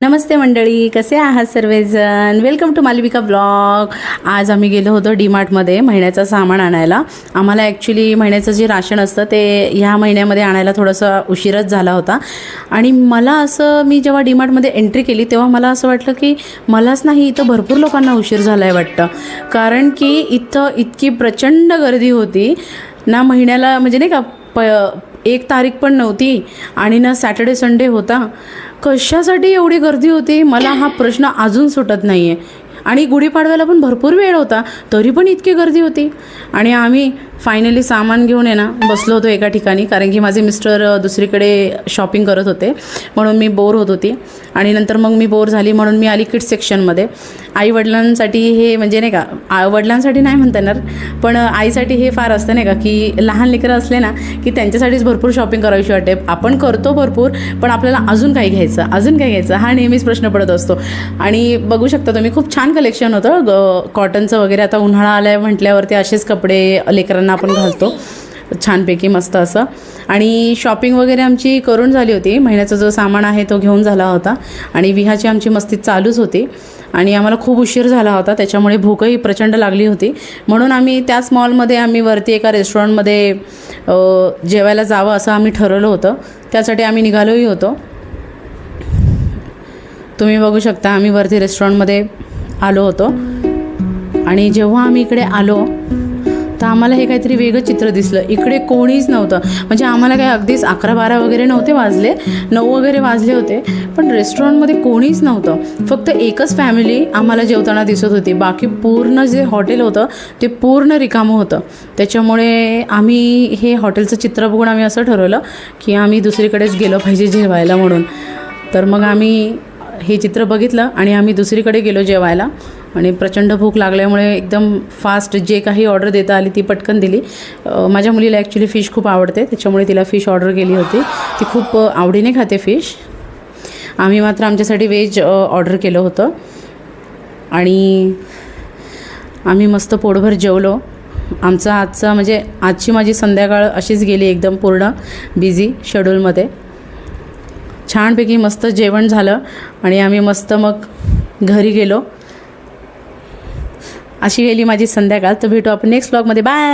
नमस्ते मंडळी, कसे आहात सर्वजण. Welcome to Malvika blog. आज आम्ही गेलो होतो डीमार्टमध्ये महिन्याचं सामान आणायला. आम्हाला ॲक्च्युली महिन्याचं जे राशन असतं ते ह्या महिन्यामध्ये आणायला थोडंसं उशीरच झाला होता. आणि मला असं, मी जेव्हा डीमार्टमध्ये एंट्री केली तेव्हा मला असं वाटलं की मलाच नाही, इथं भरपूर लोकांना उशीर झाला आहे वाटतं. कारण की इथं इतकी प्रचंड गर्दी होती ना महिन्याला, म्हणजे नाही का, 1 तारीख पण नव्हती आणि ना सॅटर्डे संडे होता. कशासाठी एवढी गर्दी होती मला हा प्रश्न अजून सुटत नाही आहे. आणि गुढीपाडव्याला पण भरपूर वेळ होता तरी पण इतकी गर्दी होती. आणि आम्ही फायनली सामान घेऊन आहे ना बसलो होतो एका ठिकाणी, कारण की माझे मिस्टर दुसरीकडे शॉपिंग करत होते म्हणून मी बोर होत होती. आणि नंतर मग मी बोर झाली म्हणून मी आली किड्स सेक्शनमध्ये. आईवडिलांसाठी हे, म्हणजे नाही का, वडिलांसाठी नाही म्हणता येणार पण आईसाठी हे फार असतं नाही का, की लहान लेकरं असले ना की त्यांच्यासाठीच भरपूर शॉपिंग करावीशी वाटते. आपण करतो भरपूर पण आपल्याला अजून काय घ्यायचं हा नेहमीच प्रश्न पडत असतो. आणि बघू शकता तुम्ही, खूप छान कलेक्शन होतं कॉटनचं वगैरे. आता उन्हाळा आला आहे म्हटल्यावरती असेच कपडे लेकरांना आपण घालतो छानपैकी मस्त असं. आणि शॉपिंग वगैरे आमची करून झाली होती. महिन्याचा जो सामान आहे तो घेऊन झाला होता आणि विहाची आमची मस्ती चालूच होती. आणि आम्हाला खूप उशीर झाला होता त्याच्यामुळे भूकही प्रचंड लागली होती. म्हणून आम्ही त्याच मॉलमध्ये आम्ही वरती एका रेस्टॉरंटमध्ये जेवायला जावं असं आम्ही ठरवलं होतं. त्यासाठी आम्ही निघालोही होतो. तुम्ही बघू शकता आम्ही वरती रेस्टॉरंटमध्ये आलो होतो. आणि जेव्हा आम्ही इकडे आलो तर आम्हाला हे काहीतरी वेगळं चित्र दिसलं. इकडे कोणीच नव्हतं. म्हणजे आम्हाला काय अगदीच 11-12 वगैरे नव्हते वाजले, 9 वगैरे वाजले होते, पण रेस्टॉरंटमध्ये कोणीच नव्हतं. फक्त एकच फॅमिली आम्हाला जेवताना दिसत होती. बाकी पूर्ण जे हॉटेल होतं ते पूर्ण रिकामं होतं. त्याच्यामुळे आम्ही हे हॉटेलचं चित्र बघून आम्ही असं ठरवलं की आम्ही दुसरीकडेच गेलो पाहिजे जेवायला म्हणून. तर मग आम्ही हे चित्र बघितलं आणि आम्ही दुसरीकडे गेलो जेवायला. आणि प्रचंड भूक लागल्यामुळे एकदम फास्ट जे काही ऑर्डर देता आली ती पटकन दिली. माझ्या मुलीला ॲक्च्युली फिश खूप आवडते त्याच्यामुळे तिला फिश ऑर्डर केली होती. ती खूप आवडीने खाते फिश. आम्ही मात्र आमच्यासाठी व्हेज ऑर्डर केलं होतं. आणि आम्ही मस्त पोटभर जेवलो. म्हणजे आजची माझी संध्याकाळ अशीच गेली एकदम पूर्ण बिझी शेड्यूलमध्ये. छानपैकी मस्त जेवण झालं आणि आम्ही मस्त मग घरी गेलो. अशी गेली माझी संध्याकाळ. तर भेटू आपण नेक्स्ट ब्लॉगमध्ये. बाय.